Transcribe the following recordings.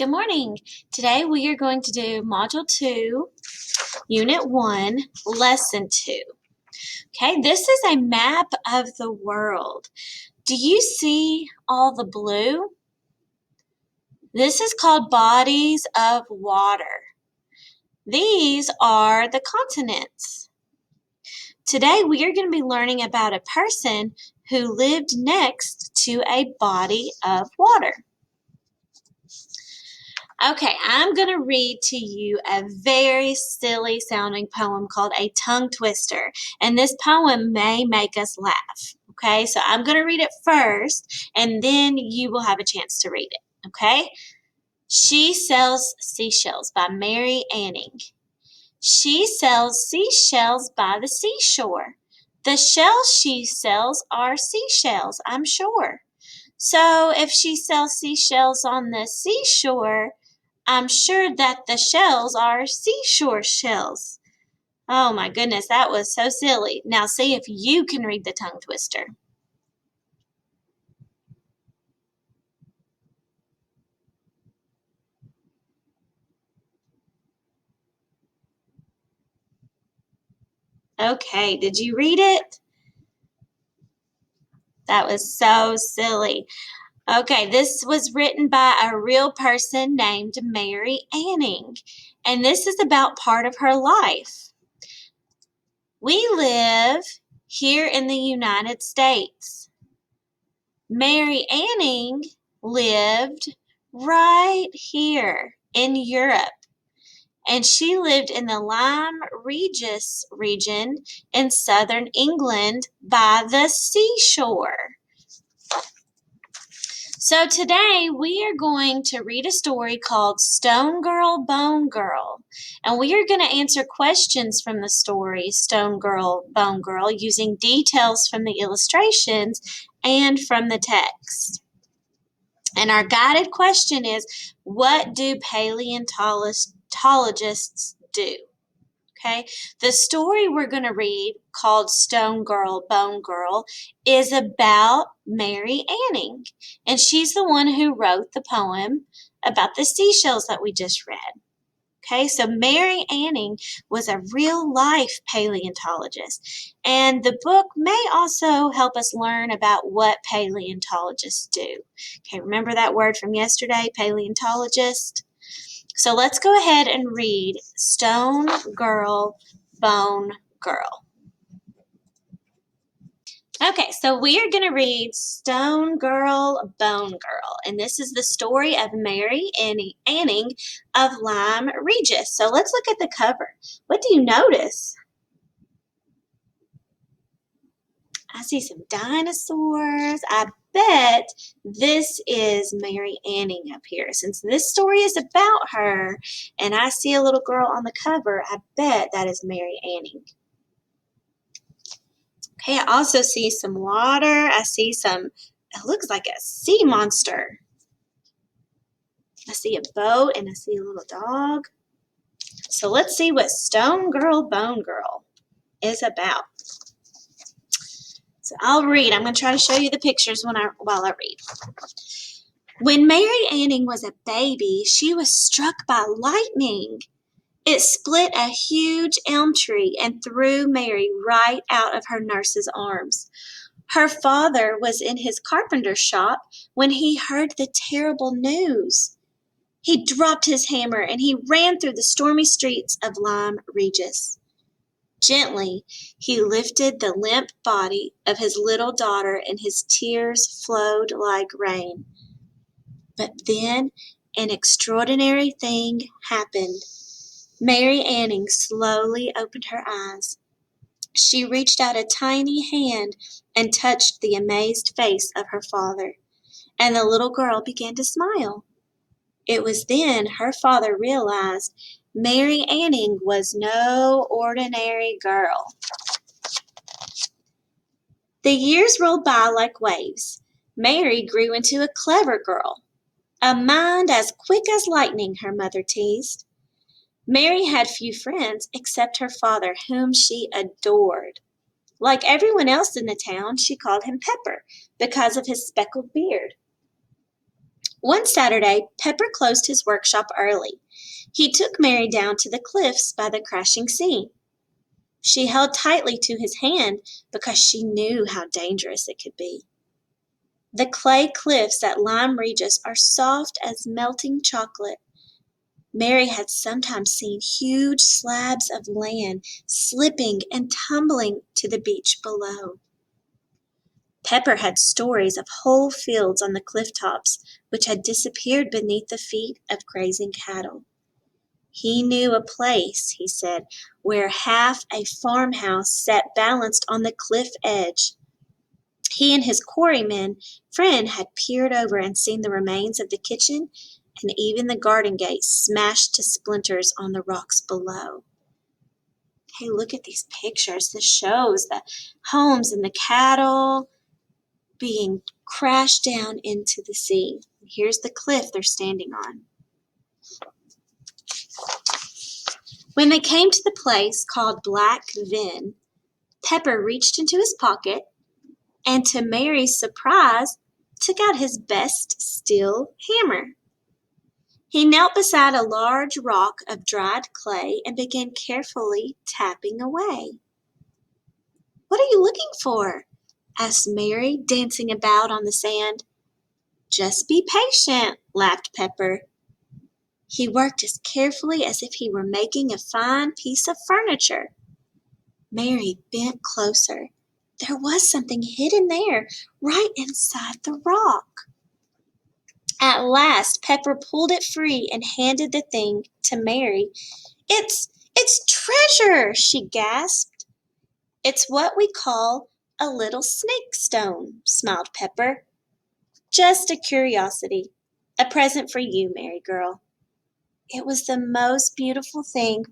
Good morning. Today we are going to do Module 2, Unit 1, Lesson 2. Okay, this is a map of the world. Do you see all the blue? This is called bodies of water. These are the continents. Today we are going to be learning about a person who lived next to a body of water. Okay, I'm going to read to you a very silly sounding poem called A Tongue Twister, and this poem may make us laugh. Okay, so I'm going to read it first, and then you will have a chance to read it. Okay, She Sells Seashells by Mary Anning. She sells seashells by the seashore. The shells she sells are seashells, I'm sure. So if she sells seashells on the seashore, I'm sure that the shells are seashore shells. Oh my goodness, that was so silly. Now see if you can read the tongue twister. Okay, did you read it? That was so silly. Okay, this was written by a real person named Mary Anning, and this is about part of her life. We live here in the United States. Mary Anning lived right here in Europe, and she lived in the Lyme Regis region in southern England by the seashore. So today we are going to read a story called Stone Girl, Bone Girl, and we are going to answer questions from the story Stone Girl, Bone Girl using details from the illustrations and from the text. And our guided question is, what do paleontologists do? Okay, the story we're going to read called Stone Girl, Bone Girl is about Mary Anning, and she's the one who wrote the poem about the seashells that we just read. Okay, so Mary Anning was a real-life paleontologist, and the book may also help us learn about what paleontologists do. Okay, remember that word from yesterday, paleontologist? So let's go ahead and read Stone Girl, Bone Girl. Okay, so we are going to read Stone Girl, Bone Girl, and this is the story of Mary Anning of Lyme Regis. So let's look at the cover. What do you notice? I see some dinosaurs. I bet this is Mary Anning up here. Since this story is about her and I see a little girl on the cover, I bet that is Mary Anning. Okay, I also see some water. I see some, it looks like a sea monster. I see a boat and I see a little dog. So let's see what Stone Girl, Bone Girl is about. So I'll read. I'm going to try to show you the pictures while I read. When Mary Anning was a baby, she was struck by lightning. It split a huge elm tree and threw Mary right out of her nurse's arms. Her father was in his carpenter's shop when he heard the terrible news. He dropped his hammer and he ran through the stormy streets of Lyme Regis. Gently, he lifted the limp body of his little daughter and his tears flowed like rain. But then an extraordinary thing happened. Mary Anning slowly opened her eyes. She reached out a tiny hand and touched the amazed face of her father, and the little girl began to smile. It was then her father realized Mary Anning was no ordinary girl. The years rolled by like waves. Mary grew into a clever girl. A mind as quick as lightning, her mother teased. Mary had few friends except her father, whom she adored. Like everyone else in the town, she called him Pepper because of his speckled beard. One Saturday, Pepper closed his workshop early. He took Mary down to the cliffs by the crashing sea. She held tightly to his hand because she knew how dangerous it could be. The clay cliffs at Lyme Regis are soft as melting chocolate. Mary had sometimes seen huge slabs of land slipping and tumbling to the beach below. Pepper had stories of whole fields on the cliff tops which had disappeared beneath the feet of grazing cattle. He knew a place, he said, where half a farmhouse sat balanced on the cliff edge. He and his quarryman friend had peered over and seen the remains of the kitchen and even the garden gate smashed to splinters on the rocks below. Hey, look at these pictures. This shows the homes and the cattle being crashed down into the sea. Here's the cliff they're standing on. When they came to the place called Black Ven, Pepper reached into his pocket and, to Mary's surprise, took out his best steel hammer. He knelt beside a large rock of dried clay and began carefully tapping away. "What are you looking for?" asked Mary, dancing about on the sand. "Just be patient," laughed Pepper. He worked as carefully as if he were making a fine piece of furniture. Mary bent closer. There was something hidden there, right inside the rock. At last, Pepper pulled it free and handed the thing to Mary. It's treasure," she gasped. "It's what we call a little snake stone," smiled Pepper. "Just a curiosity. A present for you, Mary girl." It was the most beautiful thing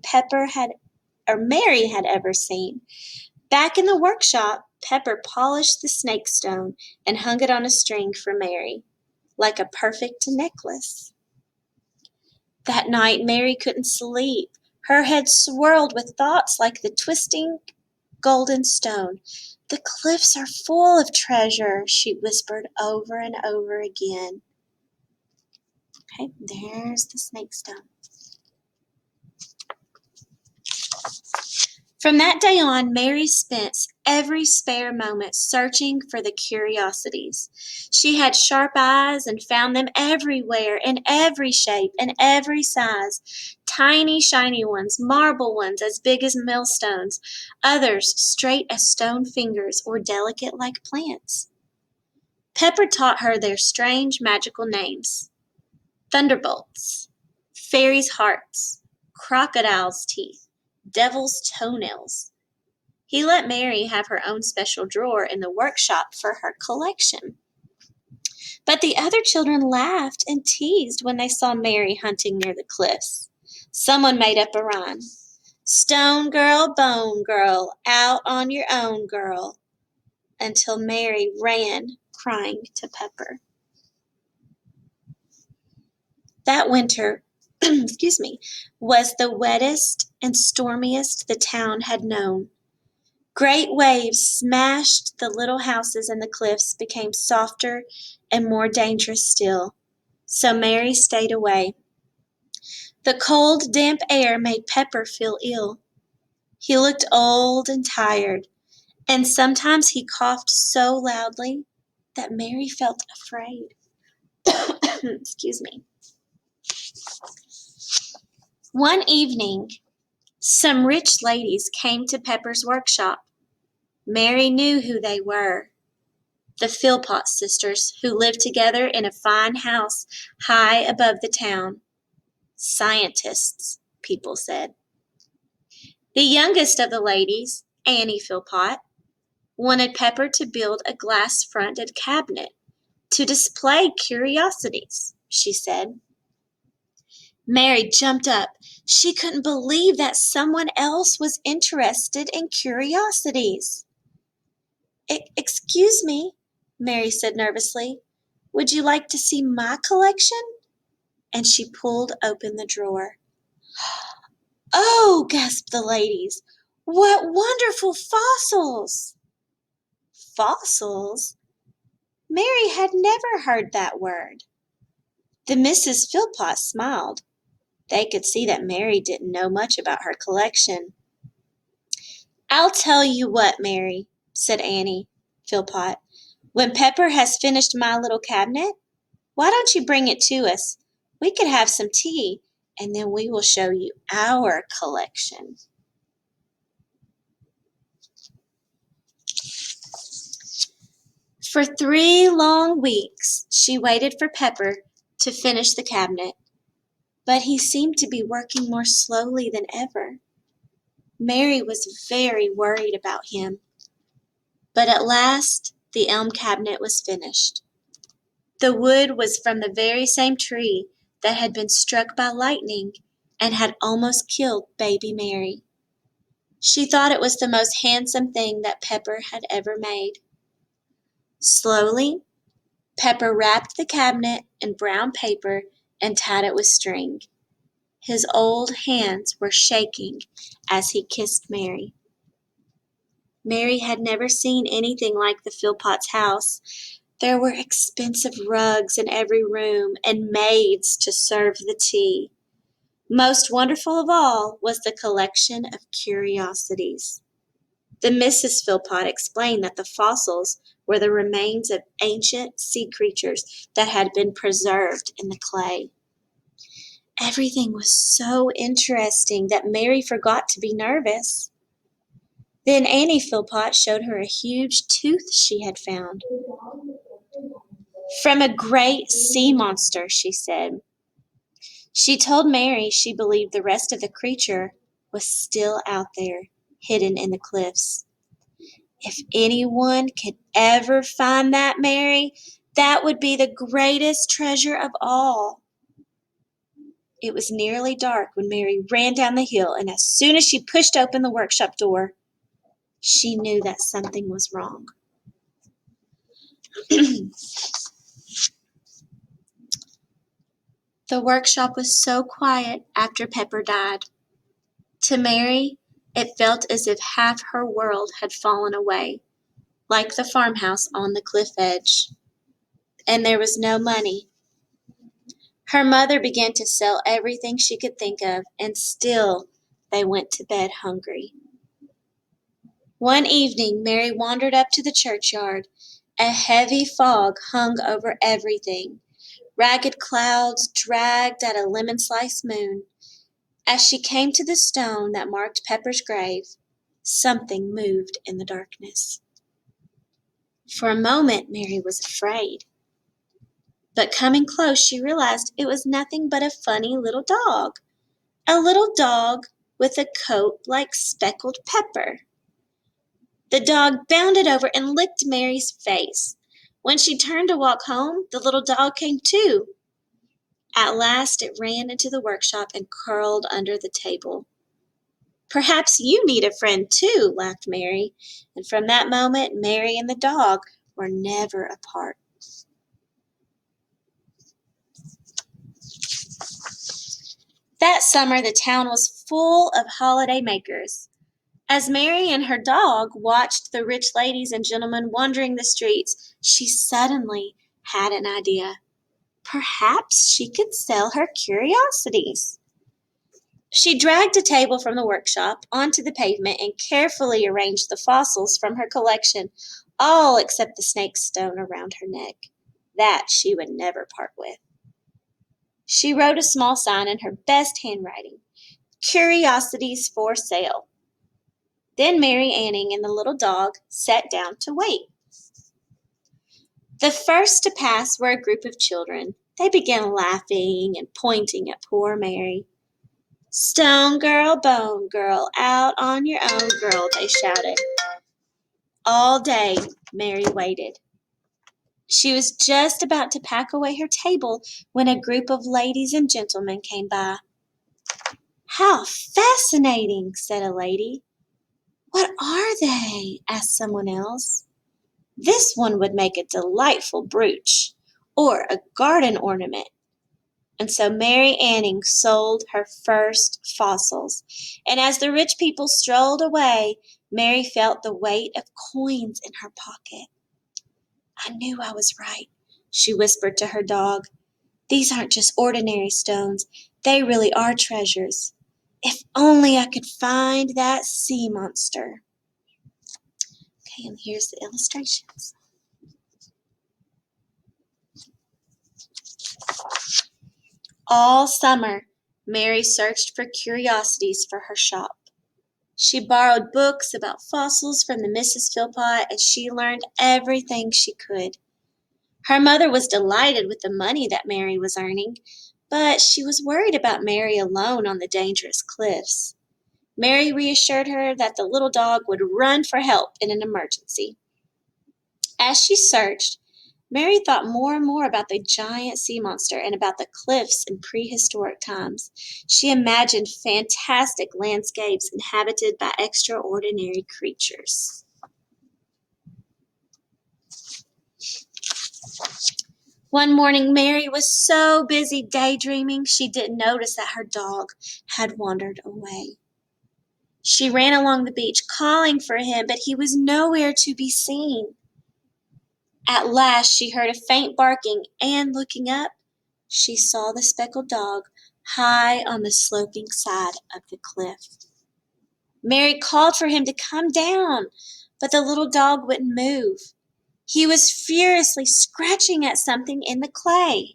Mary had ever seen. Back in the workshop, Pepper polished the snake stone and hung it on a string for Mary, like a perfect necklace. That night, Mary couldn't sleep. Her head swirled with thoughts like the twisting golden stone. "The cliffs are full of treasure," she whispered over and over again. Okay, there's the snake stone. From that day on, Mary spent every spare moment searching for the curiosities. She had sharp eyes and found them everywhere, in every shape and every size. Tiny, shiny ones, marble ones as big as millstones, others straight as stone fingers or delicate like plants. Pepper taught her their strange magical names: thunderbolts, fairies' hearts, crocodile's teeth, devil's toenails. He let Mary have her own special drawer in the workshop for her collection. But the other children laughed and teased when they saw Mary hunting near the cliffs. Someone made up a rhyme: "Stone girl, bone girl, out on your own, girl," until Mary ran crying to Pepper. That winter, was the wettest and stormiest the town had known. Great waves smashed the little houses and the cliffs became softer and more dangerous still. So Mary stayed away. The cold, damp air made Pepper feel ill. He looked old and tired, and sometimes he coughed so loudly that Mary felt afraid. Excuse me. One evening, some rich ladies came to Pepper's workshop. Mary knew who they were: the Philpott sisters, who lived together in a fine house high above the town. Scientists, people said. The youngest of the ladies, Annie Philpott, wanted Pepper to build a glass-fronted cabinet to display curiosities, she said. Mary jumped up. She couldn't believe that someone else was interested in curiosities. "Excuse me," Mary said nervously. "Would you like to see my collection?" And she pulled open the drawer. "Oh," gasped the ladies, "what wonderful fossils!" Fossils? Mary had never heard that word. The Mrs. Philpott smiled. They could see that Mary didn't know much about her collection. "I'll tell you what, Mary," said Annie Philpott. "When Pepper has finished my little cabinet, why don't you bring it to us? We could have some tea, and then we will show you our collection." For 3 long weeks she waited for Pepper to finish the cabinet, but he seemed to be working more slowly than ever. Mary was very worried about him, but at last the elm cabinet was finished. The wood was from the very same tree that had been struck by lightning and had almost killed baby Mary. She thought it was the most handsome thing that Pepper had ever made. Slowly, Pepper wrapped the cabinet in brown paper and tied it with string. His old hands were shaking as he kissed Mary. Mary had never seen anything like the Philpotts' house. There were expensive rugs in every room and maids to serve the tea. Most wonderful of all was the collection of curiosities. The Mrs. Philpott explained that the fossils were the remains of ancient sea creatures that had been preserved in the clay. Everything was so interesting that Mary forgot to be nervous. Then Annie Philpott showed her a huge tooth she had found. "From a great sea monster," she said. She told Mary she believed the rest of the creature was still out there, hidden in the cliffs. "If anyone could ever find that, Mary, that would be the greatest treasure of all." It was nearly dark when Mary ran down the hill, and as soon as she pushed open the workshop door, she knew that something was wrong. The workshop was so quiet after Pepper died. To Mary, it felt as if half her world had fallen away, like the farmhouse on the cliff edge. And there was no money. Her mother began to sell everything she could think of, and still they went to bed hungry. One evening Mary wandered up to the churchyard. A heavy fog hung over everything. Ragged clouds dragged at a lemon-sliced moon. As she came to the stone that marked Pepper's grave, something moved in the darkness. For a moment Mary was afraid. But coming close, she realized it was nothing but a funny little dog. A little dog with a coat like speckled pepper. The dog bounded over and licked Mary's face. When she turned to walk home, the little dog came too. At last it ran into the workshop and curled under the table. "Perhaps you need a friend too," laughed Mary, and from that moment Mary and the dog were never apart. That summer the town was full of holiday makers. As Mary and her dog watched the rich ladies and gentlemen wandering the streets, she suddenly had an idea. Perhaps she could sell her curiosities. She dragged a table from the workshop onto the pavement and carefully arranged the fossils from her collection, all except the snake stone around her neck. That she would never part with. She wrote a small sign in her best handwriting, "Curiosities for sale." Then Mary Anning and the little dog sat down to wait. The first to pass were a group of children. They began laughing and pointing at poor Mary. "Stone girl, bone girl, out on your own, girl," they shouted. All day Mary waited. She was just about to pack away her table when a group of ladies and gentlemen came by. "How fascinating," said a lady. "What are they?" asked someone else. "This one would make a delightful brooch, or a garden ornament." And so Mary Anning sold her first fossils. And as the rich people strolled away, Mary felt the weight of coins in her pocket. "I knew I was right," she whispered to her dog. These aren't just ordinary stones. They really are treasures. If only I could find that sea monster. Okay, and here's the illustrations. All summer, Mary searched for curiosities for her shop. She borrowed books about fossils from the Mrs. Philpott, and she learned everything she could. Her mother was delighted with the money that Mary was earning, but she was worried about Mary alone on the dangerous cliffs. Mary reassured her that the little dog would run for help in an emergency. As she searched, Mary thought more and more about the giant sea monster and about the cliffs in prehistoric times. She imagined fantastic landscapes inhabited by extraordinary creatures. One morning, Mary was so busy daydreaming she didn't notice that her dog had wandered away. She ran along the beach calling for him, but he was nowhere to be seen. At last she heard a faint barking, and looking up, she saw the speckled dog high on the sloping side of the cliff. Mary called for him to come down, but the little dog wouldn't move. He was furiously scratching at something in the clay.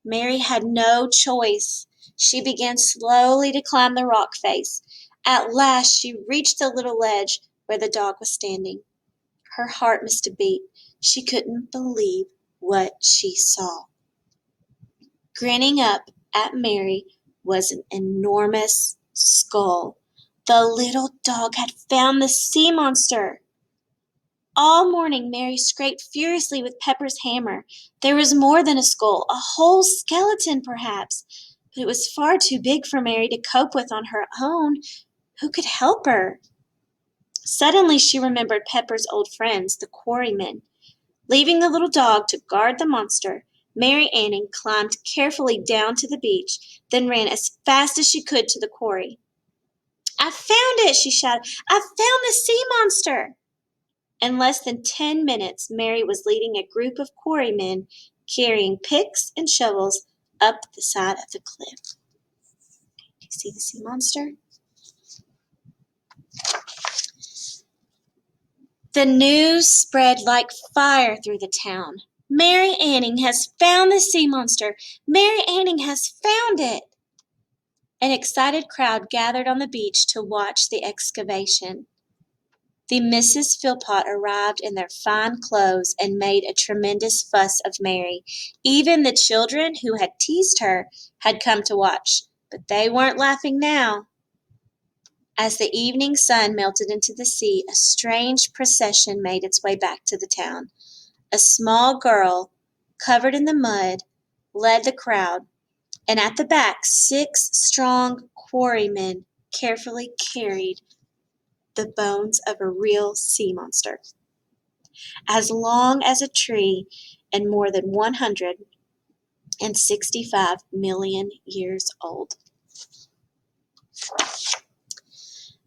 Mary had no choice. She began slowly to climb the rock face. At last she reached the little ledge where the dog was standing. Her heart missed a beat. She couldn't believe what she saw. Grinning up at Mary was an enormous skull. The little dog had found the sea monster. All morning Mary scraped furiously with Pepper's hammer. There was more than a skull, a whole skeleton perhaps, but it was far too big for Mary to cope with on her own. Who could help her? Suddenly she remembered Pepper's old friends, the quarrymen. Leaving the little dog to guard the monster, Mary Anning climbed carefully down to the beach, then ran as fast as she could to the quarry. "I found it!" she shouted. "I found the sea monster!" In less than 10 minutes, Mary was leading a group of quarrymen carrying picks and shovels up the side of the cliff. Do you see the sea monster? The news spread like fire through the town. "Mary Anning has found the sea monster! Mary Anning has found it!" An excited crowd gathered on the beach to watch the excavation. The Mrs. Philpott arrived in their fine clothes and made a tremendous fuss of Mary. Even the children who had teased her had come to watch, but they weren't laughing now. As the evening sun melted into the sea, a strange procession made its way back to the town. A small girl, covered in the mud, led the crowd, and at the back 6 strong quarrymen carefully carried the bones of a real sea monster, as long as a tree and more than 165 million years old.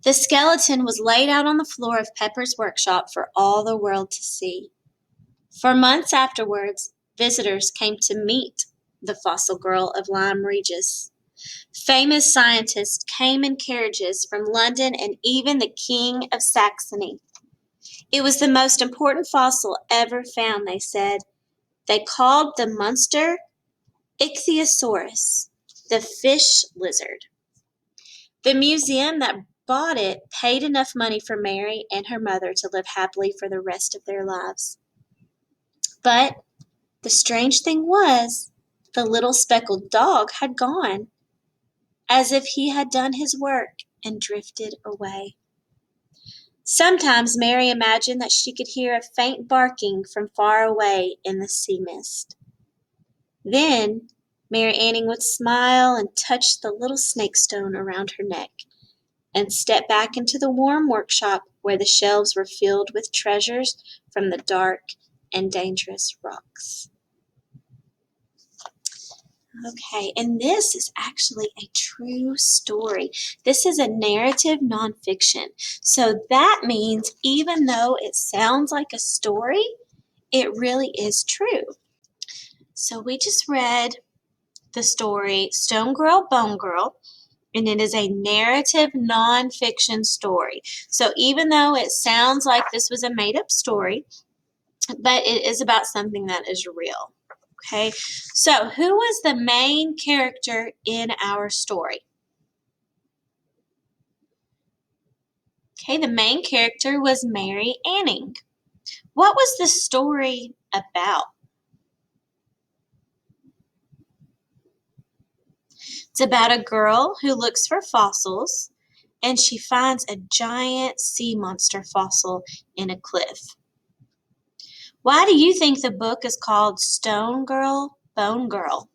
The skeleton was laid out on the floor of Pepper's workshop for all the world to see. For months afterwards, visitors came to meet the fossil girl of Lyme Regis. Famous scientists came in carriages from London and even the King of Saxony. It was the most important fossil ever found, they said. They called the monster Ichthyosaurus, the fish lizard. The museum that bought it paid enough money for Mary and her mother to live happily for the rest of their lives. But the strange thing was, the little speckled dog had gone, as if he had done his work and drifted away. Sometimes Mary imagined that she could hear a faint barking from far away in the sea mist. Then Mary Anning would smile and touch the little snake stone around her neck, and step back into the warm workshop where the shelves were filled with treasures from the dark and dangerous rocks. Okay, and this is actually a true story. This is a narrative nonfiction. So that means even though it sounds like a story, it really is true. So we just read the story Stone Girl, Bone Girl, and it is a narrative nonfiction story. So even though it sounds like this was a made-up story, but it is about something that is real. Okay, so who was the main character in our story? Okay, the main character was Mary Anning. What was the story about? It's about a girl who looks for fossils and she finds a giant sea monster fossil in a cliff. Why do you think the book is called Stone Girl, Bone Girl?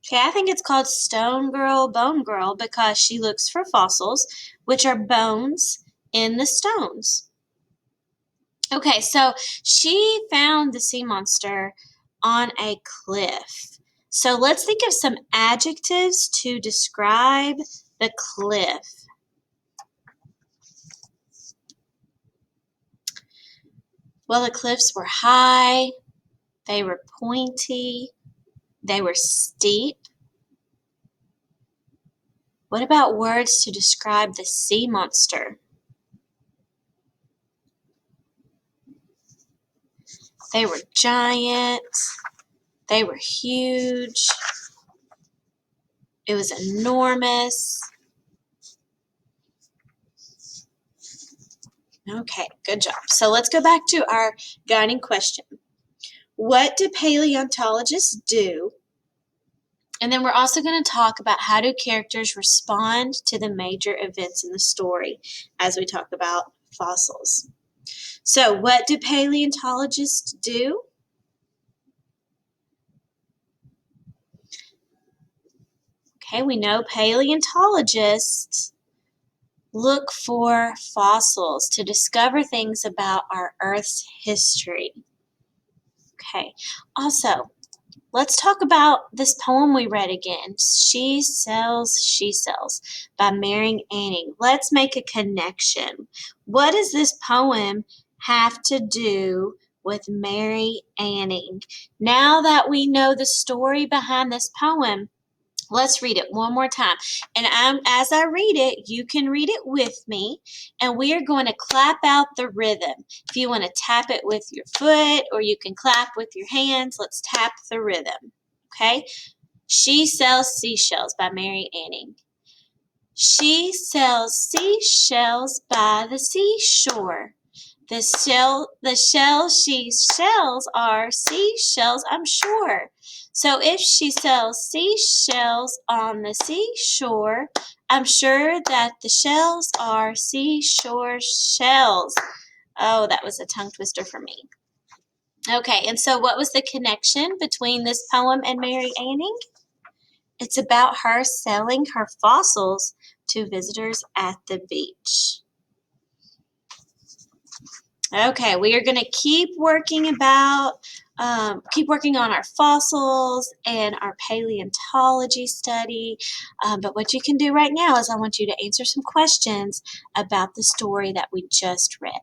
Okay, I think it's called Stone Girl, Bone Girl because she looks for fossils, which are bones in the stones. Okay, so she found the sea monster on a cliff. So let's think of some adjectives to describe the cliff. Well, the cliffs were high, they were pointy, they were steep. What about words to describe the sea monster? They were giant, they were huge, it was enormous. Okay, good job. So let's go back to our guiding question. What do paleontologists do? And then we're also going to talk about how do characters respond to the major events in the story as we talk about fossils. So what do paleontologists do? Okay, we know paleontologists look for fossils to discover things about our Earth's history. Okay, also, let's talk about this poem we read again, She Sells by Mary Anning. Let's make a connection. What does this poem have to do with Mary Anning? Now that we know the story behind this poem, let's read it one more time. And as I read it, you can read it with me. And we are going to clap out the rhythm. If you want to tap it with your foot or you can clap with your hands, let's tap the rhythm. Okay? She Sells Seashells by Mary Anning. She sells seashells by the seashore. The shells she sells are seashells, I'm sure. So if she sells seashells on the seashore, I'm sure that the shells are seashore shells. Oh, that was a tongue twister for me. Okay, and so what was the connection between this poem and Mary Anning? It's about her selling her fossils to visitors at the beach. Okay, we are going to keep working on our fossils and our paleontology study. But what you can do right now is I want you to answer some questions about the story that we just read.